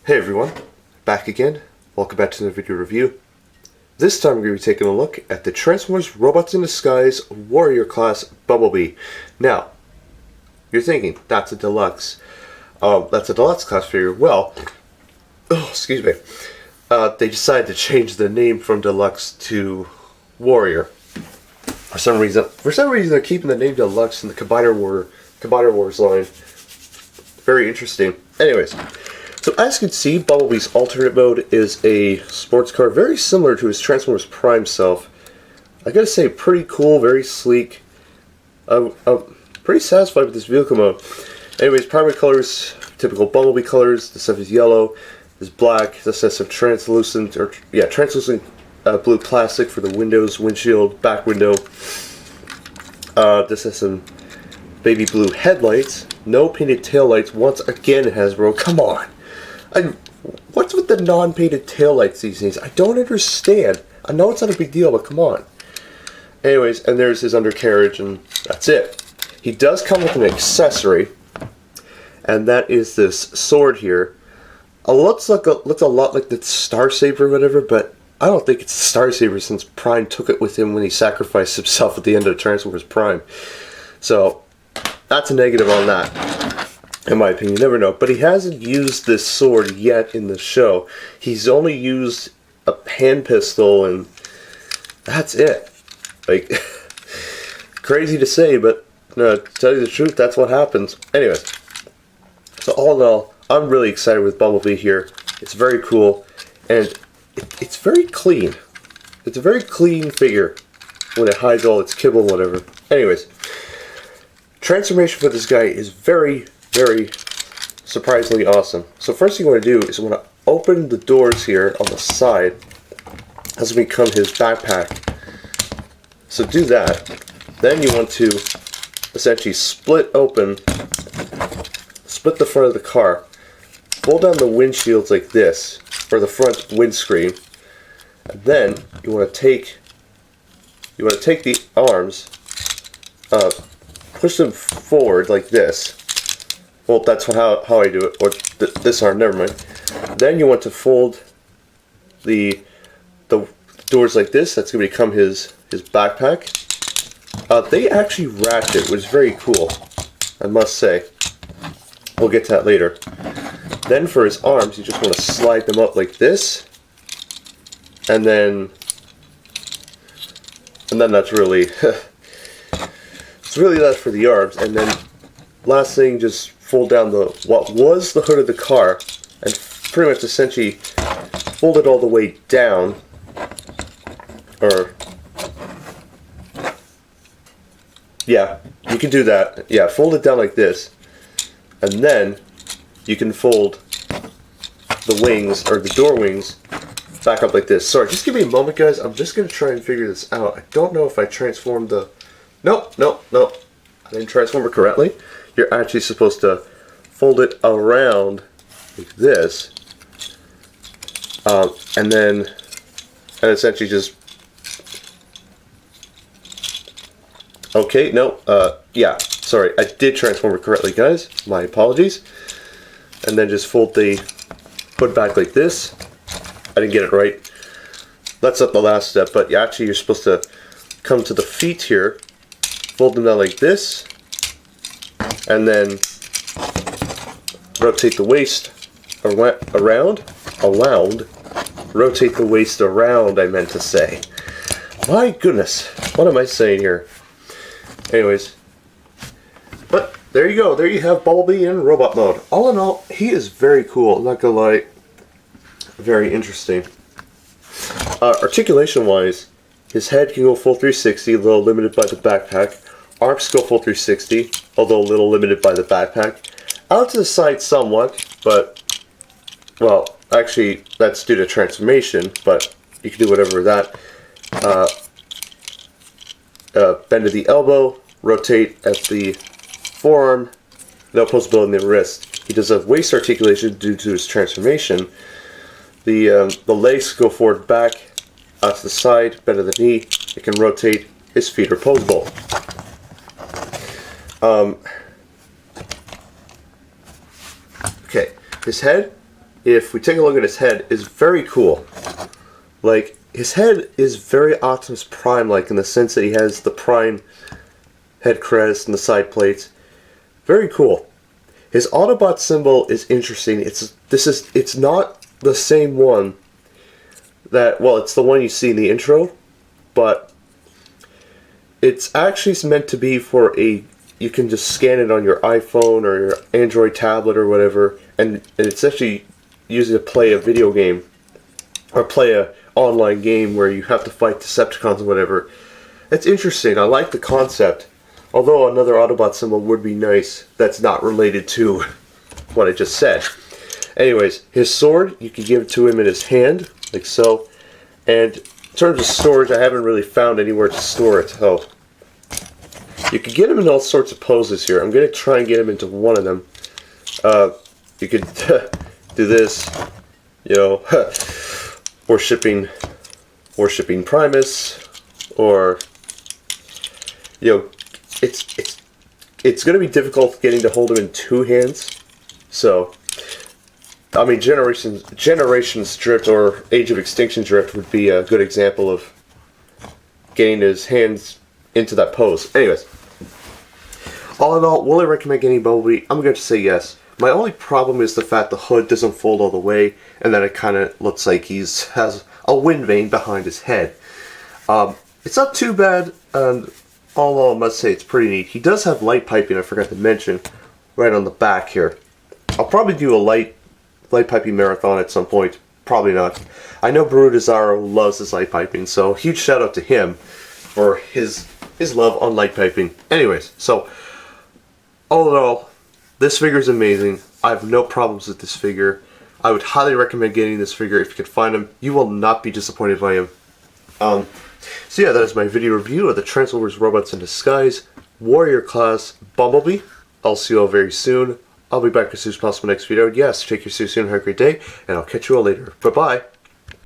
Hey everyone, back again. Welcome back to the video review. This time we're going to be taking a look at the Transformers Robots in Disguise Warrior Class Bumblebee. Now, you're thinking, that's a deluxe. That's a deluxe class figure. Well, excuse me. They decided to change the name from deluxe to Warrior. For some reason, they're keeping the name deluxe in the Combiner Wars line. Very interesting. Anyways. So as you can see, Bumblebee's alternate mode is a sports car very similar to his Transformers Prime self. I gotta say, pretty cool, very sleek. I'm pretty satisfied with this vehicle mode. Anyways, primary colors, typical Bumblebee colors. This stuff is yellow, this is black. This has some translucent blue plastic for the windows, windshield, back window. This has some baby blue headlights. No painted taillights. Once again, Hasbro, come on. What's with the non-painted taillights these days? I don't understand. I know it's not a big deal, but come on. Anyways, and there's his undercarriage, and that's it. He does come with an accessory, and that is this sword here. It looks a lot like the Star Saber or whatever, but I don't think it's the Star Saber since Prime took it with him when he sacrificed himself at the end of Transformers Prime. So, that's a negative on that. In my opinion, you never know. But he hasn't used this sword yet in the show. He's only used a hand pistol, and that's it. Like, crazy to say, but no, to tell you the truth, that's what happens. Anyways, so all in all, I'm really excited with Bumblebee here. It's very cool, and it's very clean. It's a very clean figure when it hides all its kibble, whatever. Anyways, transformation for this guy is very surprisingly awesome. So first thing you want to do is you want to open the doors here on the side. That's going to become his backpack. So do that. Then you want to essentially split the front of the car. Pull down the windshields like this, or the front windscreen. And then you want to take the arms, push them forward like this. Well, that's how I do it, or this arm, never mind. Then you want to fold the doors like this. That's going to become his backpack. They actually wrapped it, which is very cool, I must say. We'll get to that later. Then for his arms, you just want to slide them up like this. And then that's really, it's really that for the arms. And then last thing, just fold down what was the hood of the car and pretty much essentially fold it all the way down, or yeah, you can do that. Yeah, fold it down like this, and then you can fold the wings, or the door wings, back up like this. Sorry, just give me a moment, guys. I'm just gonna try and figure this out. I don't know if I transformed the nope, I didn't transform it correctly. You're actually supposed to fold it around like this, and essentially just, okay, no, yeah, sorry, I did transform it correctly, guys, my apologies. And then just fold the hood back like this. I didn't get it right. That's not the last step, but actually you're supposed to come to the feet here, fold them down like this, and then rotate the waist around, rotate the waist around, I meant to say. My goodness, what am I saying here? Anyways, but there you go, there you have Bumblebee in robot mode. All in all, he is very cool, I'm not gonna lie, very interesting. Articulation wise, his head can go full 360, a little limited by the backpack. Arms go full 360, although a little limited by the backpack. Out to the side somewhat, but, well, actually, that's due to transformation, but you can do whatever with that. Bend to the elbow, rotate at the forearm, no possibility in the wrist. He does have waist articulation due to his transformation. The legs go forward, back, out to the side, bend to the knee. It can rotate. His feet are posable. Okay, his head if we take a look at his head, is very cool. Like, his head is very Optimus Prime-like in the sense that he has the Prime head crest and the side plates. Very cool. His Autobot symbol is interesting. It's not the same one that, well, it's the one you see in the intro, but it's actually meant to be for you can just scan it on your iPhone or your Android tablet or whatever, and it's actually used to play a video game or play a online game where you have to fight Decepticons or whatever. It's interesting. I like the concept. Although another Autobot symbol would be nice that's not related to what I just said. Anyways, his sword, you can give it to him in his hand, like so. And in terms of storage, I haven't really found anywhere to store it. So you can get him in all sorts of poses here. I'm going to try and get him into one of them. You could do this, you know, worshipping Primus, or, you know, it's going to be difficult getting to hold him in two hands. So, I mean, Generations Drift or Age of Extinction Drift would be a good example of getting his hands into that pose. Anyways, all in all, will I recommend getting Bumblebee? I'm going to say yes. My only problem is the fact the hood doesn't fold all the way, and then it kind of looks like has a wind vane behind his head. It's not too bad, and all in all, I must say it's pretty neat. He does have light piping, I forgot to mention, right on the back here. I'll probably do a light piping marathon at some point. Probably not. I know Brutazaro loves his light piping, so huge shout out to him for his love on light piping. Anyways, so all in all, this figure is amazing. I have no problems with this figure. I would highly recommend getting this figure if you can find him. You will not be disappointed by him. So yeah, that is my video review of the Transformers Robots in Disguise Warrior Class Bumblebee. I'll see you all very soon. I'll be back as soon as possible next video. Yes, take care soon, have a great day, and I'll catch you all later. Bye-bye.